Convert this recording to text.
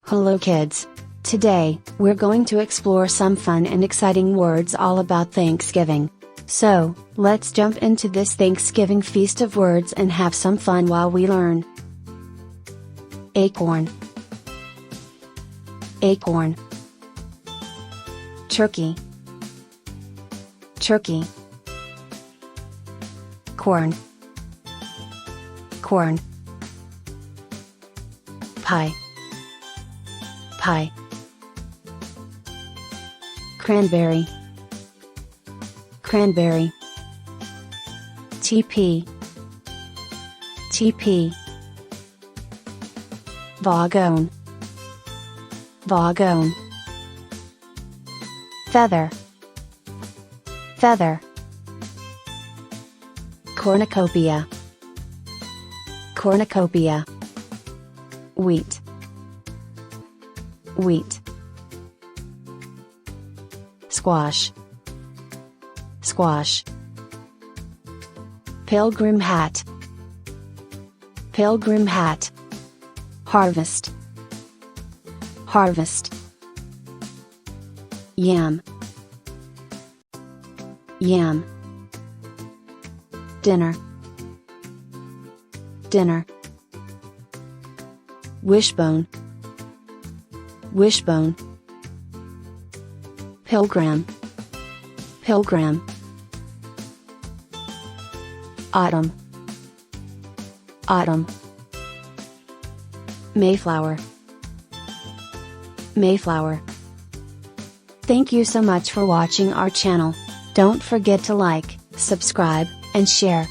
Hello kids! Today, we're going to explore some fun and exciting words all about Thanksgiving. So, let's jump into this Thanksgiving feast of words and have some fun while we learn. Acorn. Acorn. Turkey. Turkey. Corn. Corn. Pie. Pie. Cranberry. Cranberry. TP. TP. Vaughan. Vaughan. Feather. Feather. Cornucopia. Cornucopia. Wheat. Wheat. Squash. Squash. Pilgrim hat. Pilgrim hat. Harvest. Harvest. Yam. Yam. Dinner. Dinner. Wishbone. Wishbone. Pilgrim. Pilgrim. Autumn. Autumn. Mayflower. Mayflower. Thank you so much for watching our channel. Don't forget to like, subscribe, and share.